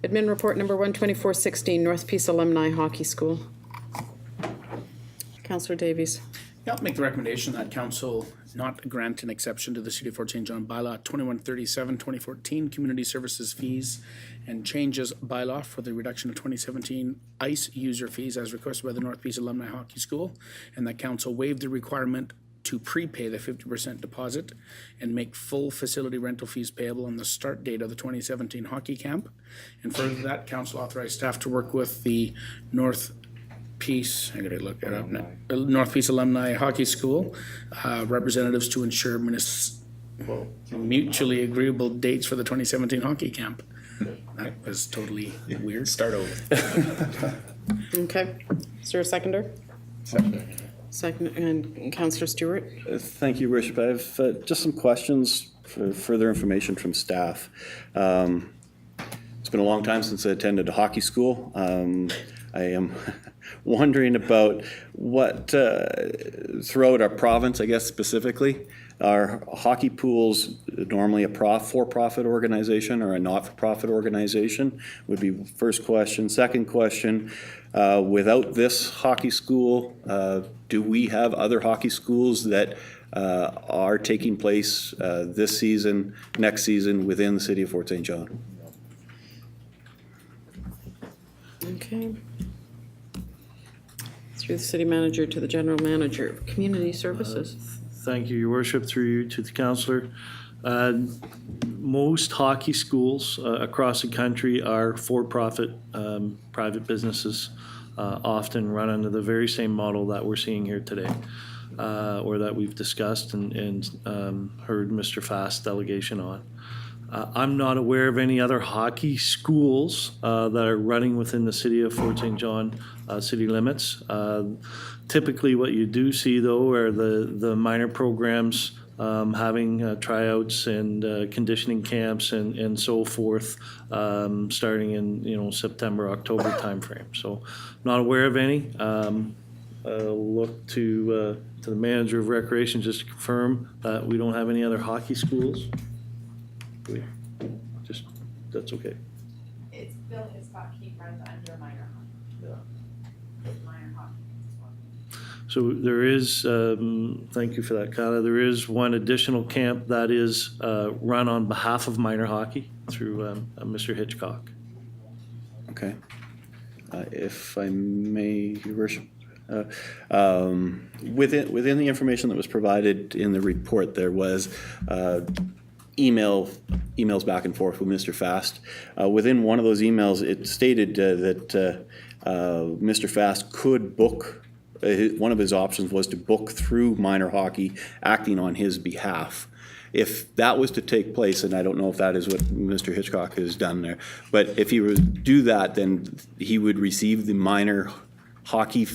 Admin report number 12416, North Peace Alumni Hockey School. Councillor Davies. Yeah, I'll make the recommendation that council not grant an exception to the City of Fort St. John bylaw 2137, 2014, community services fees and changes bylaw for the reduction of 2017 ICE user fees as requested by the North Peace Alumni Hockey School, and that council waive the requirement to prepay the 50% deposit and make full facility rental fees payable on the start date of the 2017 hockey camp. And further that, council authorized staff to work with the North Peace, I gotta look it up now, North Peace Alumni Hockey School representatives to ensure mutually agreeable dates for the 2017 hockey camp. That was totally weird. Start over. Okay. Is there a seconder? Second, and Councillor Stewart. Thank you, Worship. I have just some questions for further information from staff. It's been a long time since I attended a hockey school. I am wondering about what, throughout our province, I guess specifically, are hockey pools normally a for-profit organization or a not-for-profit organization? Would be first question. Second question, without this hockey school, do we have other hockey schools that are taking place this season, next season within the City of Fort St. John? Okay. Through the city manager to the general manager of community services. Thank you, Your Worship, through you to the councillor. Most hockey schools across the country are for-profit private businesses, often run under the very same model that we're seeing here today, or that we've discussed and heard Mr. Fast's delegation on. I'm not aware of any other hockey schools that are running within the City of Fort St. John city limits. Typically what you do see, though, are the minor programs having tryouts and conditioning camps and so forth, starting in September, October timeframe. So not aware of any. I'll look to the manager of recreation just to confirm that we don't have any other hockey schools. Just, that's okay. It's Bill Hiscock, he runs under minor hockey. Yeah. Minor hockey as well. So there is, thank you for that, Kyla, there is one additional camp that is run on behalf of minor hockey through Mr. Hitchcock. Okay. If I may, Your Worship, within the information that was provided in the report, there was emails back and forth with Mr. Fast. Within one of those emails, it stated that Mr. Fast could book, one of his options was to book through minor hockey, acting on his behalf. If that was to take place, and I don't know if that is what Mr. Hitchcock has done there, but if he would do that, then he would receive the minor hockey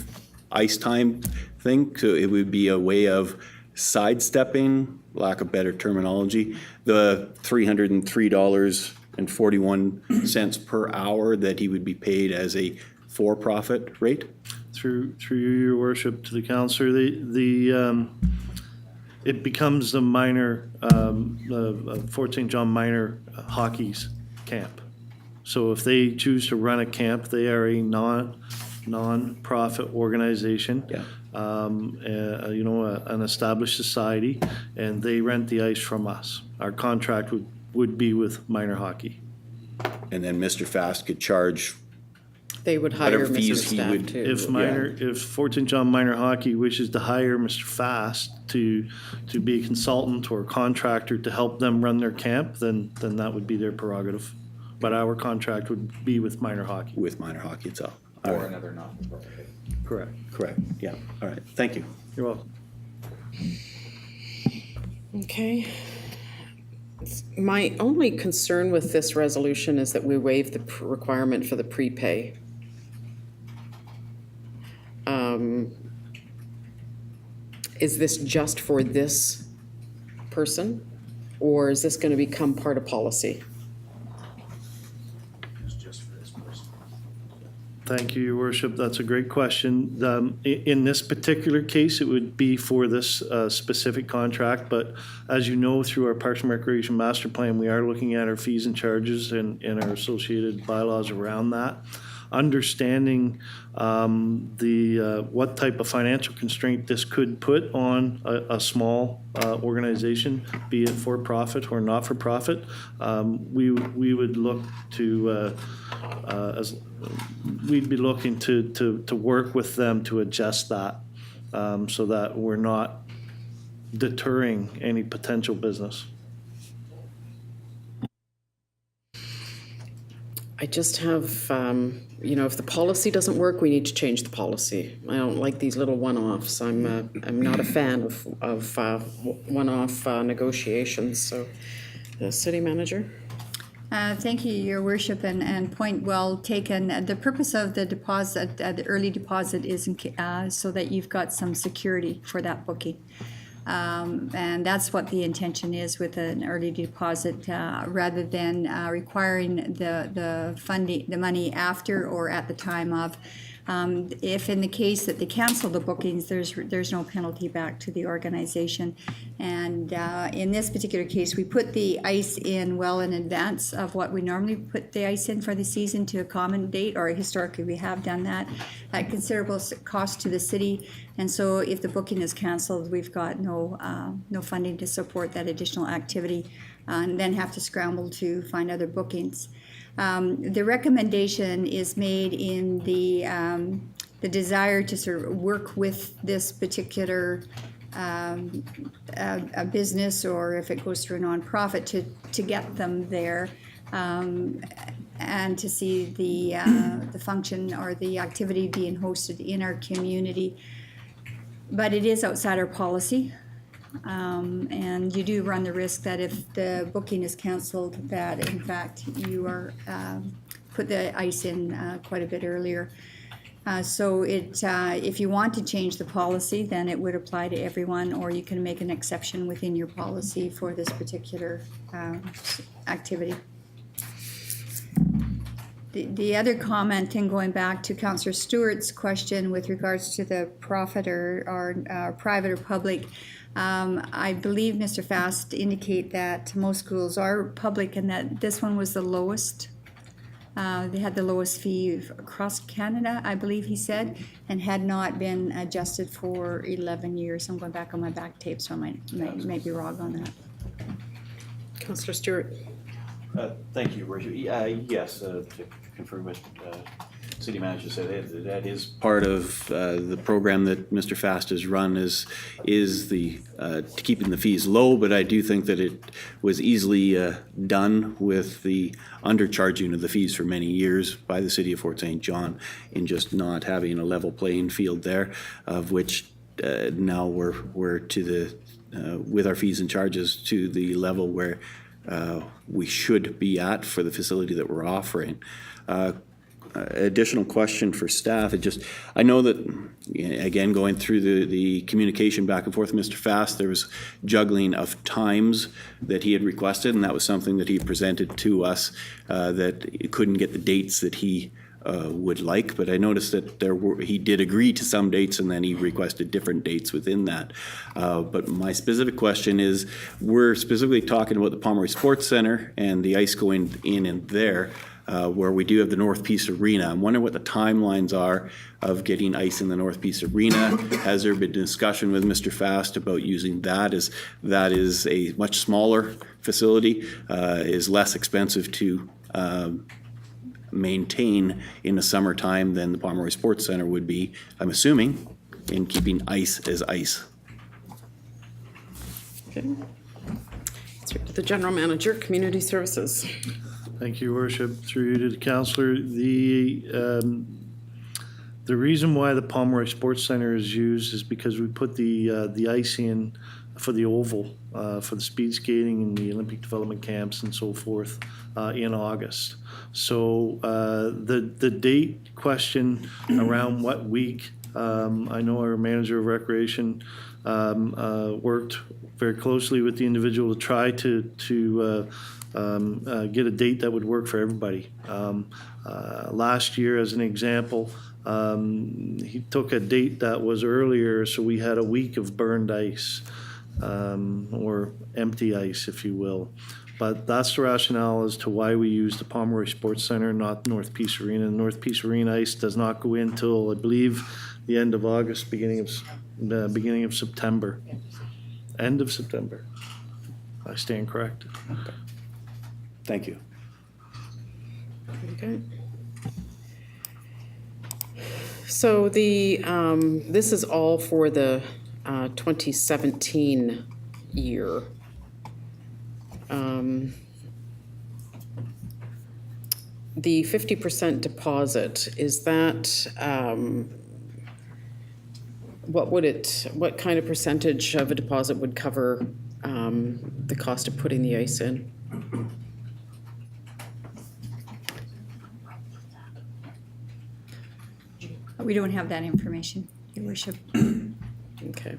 ice time thing. So it would be a way of sidestepping, lack of better terminology, the $303.41 per hour that he would be paid as a for-profit rate. Through you, Your Worship, to the councillor, it becomes the minor, Fort St. John minor hockey's camp. So if they choose to run a camp, they are a non-profit organization. Yeah. An established society, and they rent the ice from us. Our contract would be with minor hockey. And then Mr. Fast could charge They would hire whatever Mr. fees he Staff would- too. If Fort St. John Minor Hockey wishes to hire Mr. Fast to be a consultant or a contractor to help them run their camp, then that would be their prerogative. But our contract would be with minor hockey. with minor hockey itself. Or another not-for-profit. Correct. Correct, yeah, all right, thank you. You're welcome. Okay. My only concern with this resolution is that we waive the requirement for the prepay. Is this just for this person, or is this going to become part of policy? It's just for this person. Thank you, Your Worship. That's a great question. In this particular case, it would be for this specific contract, but as you know, through our Parks and Recreation Master Plan, we are looking at our fees and charges and our associated bylaws around that. Understanding what type of financial constraint this could put on a small organization, be it for-profit or not-for-profit, we would look to we'd be looking to work with them to adjust that so that we're not deterring any potential business. I just have, if the policy doesn't work, we need to change the policy. I don't like these little one-offs. I'm not a fan of one-off negotiations, so the city manager? Thank you, Your Worship, and point well taken. The purpose of the deposit, the early deposit, is so that you've got some security for that booking. And that's what the intention is with an early deposit, rather than requiring the funding, the money after or at the time of. If in the case that they cancel the bookings, there's no penalty back to the organization. And in this particular case, we put the ice in well in advance of what we normally put the ice in for the season to accommodate, or historically we have done that, at considerable cost to the city. And so if the booking is canceled, we've got no funding to support that additional activity, and then have to scramble to find other bookings. The recommendation is made in the desire to sort of work with this particular a business, or if it goes through a nonprofit, to get them there, and to see the function or the activity being hosted in our community. But it is outside our policy. And you do run the risk that if the booking is canceled, that in fact you are put the ice in quite a bit earlier. So if you want to change the policy, then it would apply to everyone, or you can make an exception within your policy for this particular activity. The other comment, and going back to Councillor Stewart's question with regards to the profit or private or public, I believe Mr. Fast indicate that most schools are public, and that this one was the lowest. They had the lowest fee across Canada, I believe he said, and had not been adjusted for 11 years. I'm going back on my back tape, so I might be wrong on that. Councillor Stewart? Thank you, Worship. Yes, to confirm what City Manager said, that is part of the program that Mr. Fast has run, is the keeping the fees low, but I do think that it was easily done with the undercharging of the fees for many years by the City of Fort St. John, in just not having a level playing field there, of which now we're to the with our fees and charges to the level where we should be at for the facility that we're offering. Additional question for staff. I know that, again, going through the communication back and forth with Mr. Fast, there was juggling of times that he had requested, and that was something that he presented to us, that he couldn't get the dates that he would like, but I noticed that he did agree to some dates, and then he requested different dates within that. But my specific question is, we're specifically talking about the Pomeroy Sports Center and the ice going in and there, where we do have the North Peace Arena. I'm wondering what the timelines are of getting ice in the North Peace Arena. Has there been discussion with Mr. Fast about using that? As that is a much smaller facility, is less expensive to maintain in the summertime than the Pomeroy Sports Center would be, I'm assuming, in keeping ice as ice. Okay. The General Manager, Community Services. Thank you, Your Worship. Through you to the councillor. The reason why the Pomeroy Sports Center is used is because we put the ice in for the oval, for the speed skating and the Olympic development camps and so forth in August. So the date question around what week, I know our manager of recreation worked very closely with the individual to try to get a date that would work for everybody. Last year, as an example, he took a date that was earlier, so we had a week of burned ice, or empty ice, if you will. But that's the rationale as to why we use the Pomeroy Sports Center, not North Peace Arena. North Peace Arena ice does not go in till, I believe, the end of August, beginning of September. End of September. I stand corrected. Thank you. Okay. So this is all for the 2017 year. The 50% deposit, is that, what kind of percentage of a deposit would cover the cost of putting the ice in? We don't have that information, Your Worship. Okay.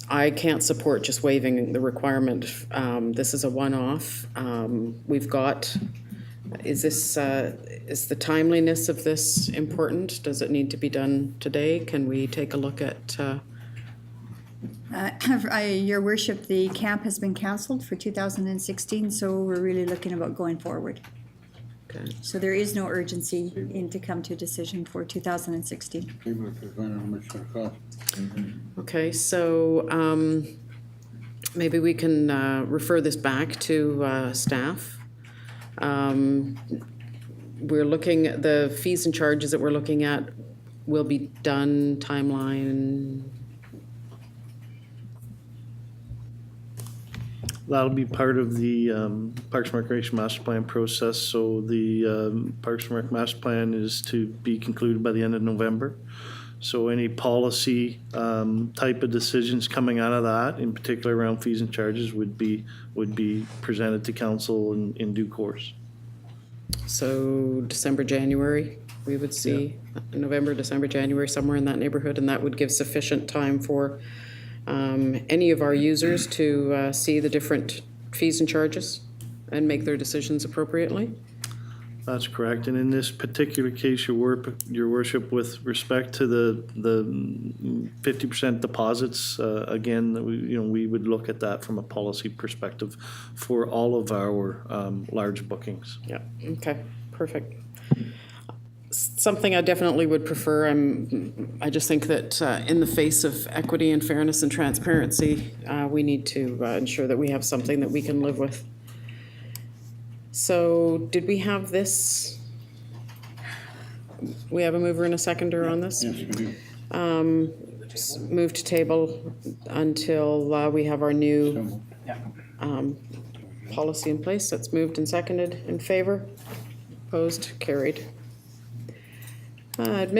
I can't support just waiving the requirement. This is a one-off. We've got, is the timeliness of this important? Does it need to be done today? Can we take a look at, Your Worship, the camp has been canceled for 2016, so we're really looking about going forward. okay. So there is no urgency to come to a decision for 2016. Okay, so maybe we can refer this back to staff. We're looking, the fees and charges that we're looking at will be done, timeline. That'll be part of the Parks and Recreation Master Plan process. So the Parks and Rec Master Plan is to be concluded by the end of November. So any policy type of decisions coming out of that, in particular around fees and charges, would be presented to council in due course. So December, January, we would see, November, December, January, somewhere in that neighborhood, and that would give sufficient time for any of our users to see the different fees and charges and make their decisions appropriately? That's correct. And in this particular case, Your Worship, with respect to the 50% deposits, again, we would look at that from a policy perspective for all of our large bookings. Yeah, okay, perfect. Something I definitely would prefer, I just think that in the face of equity and fairness and transparency, we need to ensure that we have something that we can live with. So did we have this? We have a mover and a seconder on this? Yes, we do. Move to table until we have our new policy in place. That's moved and seconded. In favor? Opposed? Carried.